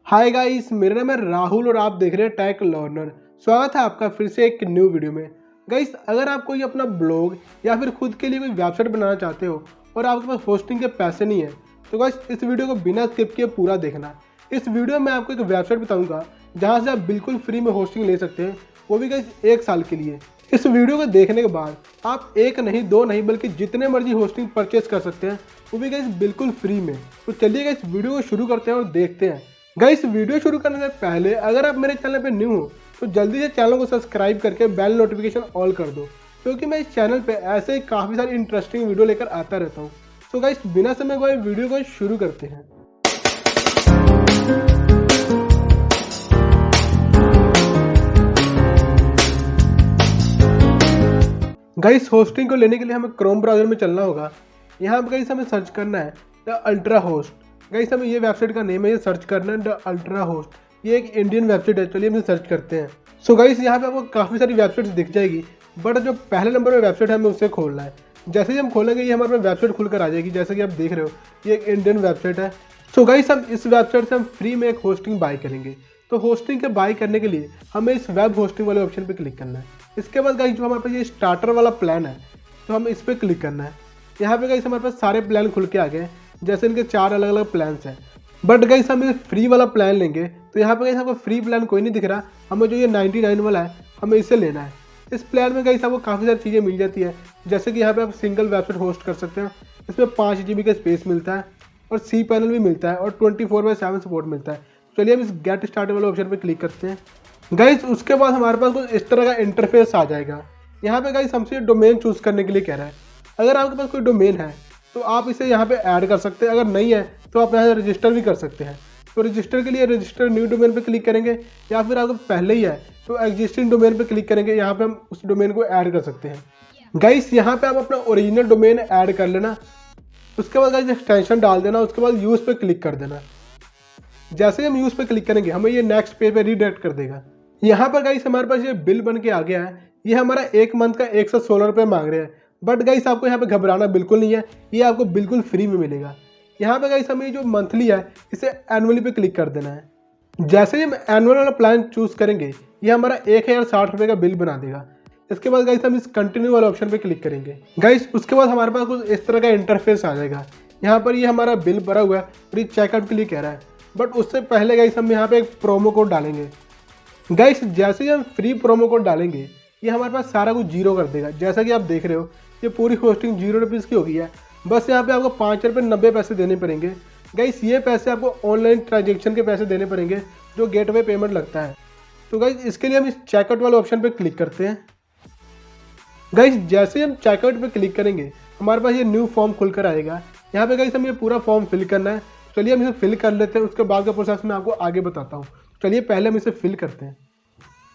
Hi guys, मेरा नाम है राहुल और आप देख रहे हैं टेक लर्नर। स्वागत है आपका फिर से एक न्यू वीडियो में। गाइस, अगर आप कोई अपना ब्लॉग या फिर खुद के लिए कोई वेबसाइट बनाना चाहते हो और आपके पास होस्टिंग के पैसे नहीं है तो गाइस इस वीडियो को बिना स्किप किए पूरा देखना। इस वीडियो में आपको एक वेबसाइट बताऊंगा जहां से आप बिल्कुल फ्री में होस्टिंग ले सकते हैं, वो भी गाइस 1 साल के लिए। इस वीडियो को देखने के बाद आप एक नहीं, दो नहीं, बल्कि जितने मर्जी होस्टिंग परचेस कर सकते हैं, वो भी गाइस बिल्कुल फ्री में। तो चलिए गाइस वीडियो को शुरू करते हैं और देखते हैं। गाइस, वीडियो शुरू करने से पहले अगर आप मेरे चैनल पे न्यू हो तो जल्दी से चैनल को सब्सक्राइब करके बेल नोटिफिकेशन ऑल कर दो, क्योंकि मैं इस चैनल पे ऐसे ही काफ़ी सारी इंटरेस्टिंग वीडियो लेकर आता रहता हूँ। तो गाइस, बिना समय गवाए वीडियो को शुरू करते हैं। गाइस, होस्टिंग को लेने के लिए हमें क्रोम ब्राउजर में चलना होगा। यहाँ पे गाइस हमें सर्च करना है द अल्ट्रा होस्ट। गाइस, हमें ये वेबसाइट का नेम है, ये सर्च करना है द अल्ट्रा होस्ट। ये एक इंडियन वेबसाइट है, चलिए हम सर्च करते हैं। सो गाइस, यहाँ पे आपको काफ़ी सारी वेबसाइट्स दिख जाएगी, बट जो पहले नंबर पर वेबसाइट है हमें उसे खोलना है। जैसे ही हम खोलेंगे ये हमारे पास वेबसाइट खुलकर आ जाएगी। जैसे कि आप देख रहे हो ये एक इंडियन वेबसाइट है। सो गाइस, हम इस वेबसाइट से हम फ्री में एक होस्टिंग बाय करेंगे। तो होस्टिंग के बाय करने के लिए हमें इस वेब होस्टिंग वाले ऑप्शन पर क्लिक करना है। इसके बाद गाइस जो हमारे पास ये स्टार्टर वाला प्लान है तो हमें इस पर क्लिक करना है। यहाँ पे गाइस हमारे पास सारे प्लान खुल के आ गए, जैसे इनके 4 अलग अलग प्लान्स हैं। बट गाइस हम फ्री वाला प्लान लेंगे तो यहाँ पे गाइस आपको फ्री प्लान कोई नहीं दिख रहा, हमें जो ये 99 वाला है हमें इसे लेना है। इस प्लान में गाइस आपको काफ़ी सारी चीज़ें मिल जाती है, जैसे कि यहाँ पे आप सिंगल वेबसाइट होस्ट कर सकते हैं। इसमें 5 GB का स्पेस मिलता है और सी पैनल भी मिलता है और 24/7 सपोर्ट मिलता है। चलिए हम इस गेट स्टार्ट वाले ऑप्शन पर क्लिक करते हैं। गाइस, उसके बाद हमारे पास कुछ इस तरह का इंटरफेस आ जाएगा। यहाँ पे गाइस हमसे डोमेन चूज़ करने के लिए कह रहा है। अगर आपके पास कोई डोमेन है तो आप इसे यहाँ पे ऐड कर सकते हैं, अगर नहीं है तो आप यहाँ से रजिस्टर भी कर सकते हैं। तो रजिस्टर के लिए रजिस्टर न्यू डोमेन पे क्लिक करेंगे, या फिर आपको पहले ही है तो एग्जिस्टिंग डोमेन पे क्लिक करेंगे। यहाँ पे हम उस डोमेन को ऐड कर सकते हैं। गाइस, यहाँ पे आप अपना ओरिजिनल डोमेन ऐड कर लेना। उसके बाद गाइस एक्सटेंशन डाल देना, उसके बाद यूज़ पे क्लिक कर देना। जैसे हम यूज़ पे क्लिक करेंगे हमें ये नेक्स्ट पेज पे रीडायरेक्ट कर देगा। यहाँ पर गाइस हमारे पास ये बिल बन के आ गया है। ये हमारा 1 मंथ का 116 रुपये मांग रहे हैं, बट गाइस आपको यहाँ पे घबराना बिल्कुल नहीं है, ये आपको बिल्कुल फ्री में मिलेगा। यहाँ पे गाइस हमें जो मंथली है इसे एनुअली पे क्लिक कर देना है। जैसे ही हम एनुअल वाला प्लान चूज़ करेंगे ये हमारा 1060 रुपये का बिल बना देगा। इसके बाद गाइस हम इस कंटिन्यू वाले ऑप्शन पे क्लिक करेंगे। गाइस, उसके बाद हमारे पास कुछ इस तरह का इंटरफेस आ जाएगा। यहाँ पर ये हमारा बिल भरा हुआ है और ये चेकआउट के लिए कह रहा है, बट उससे पहले गाइस हम यहाँ पे एक प्रोमो कोड डालेंगे। गाइस, जैसे ही हम फ्री प्रोमो कोड डालेंगे ये हमारे पास सारा कुछ जीरो कर देगा। जैसा कि आप देख रहे हो ये पूरी होस्टिंग 0 रुपीज़ की हो गई है। बस यहाँ पे आपको 5.90 रुपये देने पड़ेंगे। गाइस, ये पैसे आपको ऑनलाइन ट्रांजेक्शन के पैसे देने पड़ेंगे जो गेटवे पेमेंट लगता है। तो गाइस, इसके लिए हम इस चेकआउट वाले ऑप्शन पे क्लिक करते हैं। गाइस, जैसे ही हम चेकआउट पे क्लिक करेंगे हमारे पास ये न्यू फॉर्म खुलकर आएगा। यहाँ पे गाइस हम ये पूरा फॉर्म फिल करना है। चलिए हम इसे फिल कर लेते हैं, उसके बाद का प्रोसेस मैं आपको आगे बताता हूँ। चलिए पहले हम इसे फिल करते हैं।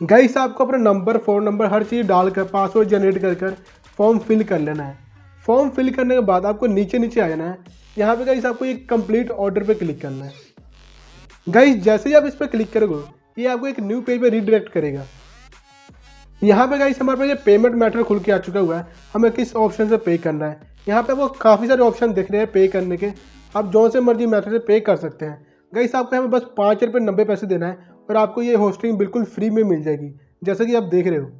गाइस, आपको अपना नंबर, फ़ोन नंबर, हर चीज़ डालकर पासवर्ड जनरेट कर फॉर्म फिल कर लेना है। फॉर्म फिल करने के बाद आपको नीचे आ जाना है। यहाँ पे गाइस आपको एक कंप्लीट ऑर्डर पे क्लिक करना है। गाइस, जैसे ही आप इस पर क्लिक करोगे ये आपको एक न्यू पेज पे रीडायरेक्ट करेगा। यहाँ पे गाइस हमारे पास ये पेमेंट मैटर खुल के आ चुका हुआ है, हमें किस ऑप्शन से पे करना है। यहाँ पे आपको काफ़ी सारे ऑप्शन दिख रहे हैं पे करने के, आप जो से मर्जी मैथड से पे कर सकते हैं। गाइस, आपको यहाँ पे बस 5.90 रुपये देना है और आपको ये होस्टिंग बिल्कुल फ्री में मिल जाएगी, जैसा कि आप देख रहे हो।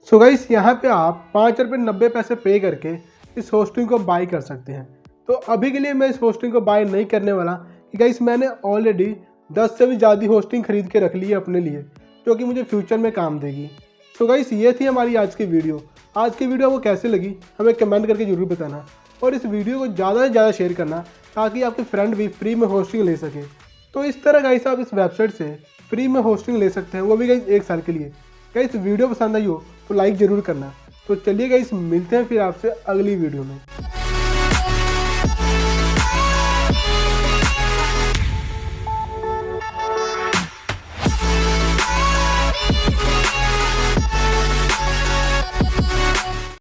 सो गाइस, यहाँ पे आप 5.90 रुपये पे करके इस होस्टिंग को बाय कर सकते हैं। तो अभी के लिए मैं इस होस्टिंग को बाय नहीं करने वाला कि गाइस मैंने ऑलरेडी 10 से भी ज़्यादा होस्टिंग खरीद के रख ली है अपने लिए, जो कि मुझे फ्यूचर में काम देगी। सो गाइस, ये थी हमारी आज की वीडियो। आज की वीडियो आपको कैसी लगी हमें कमेंट करके जरूर बताना, और इस वीडियो को ज़्यादा से ज़्यादा शेयर करना ताकि आपके फ्रेंड भी फ्री में होस्टिंग ले सके। तो इस तरह गाइस आप इस वेबसाइट से फ्री में होस्टिंग ले सकते हैं, वो भी गाइस 1 साल के लिए। गाइस, वीडियो पसंद आई हो तो लाइक ज़रूर करना। तो चलिए गाइस, मिलते हैं फिर आपसे अगली वीडियो में।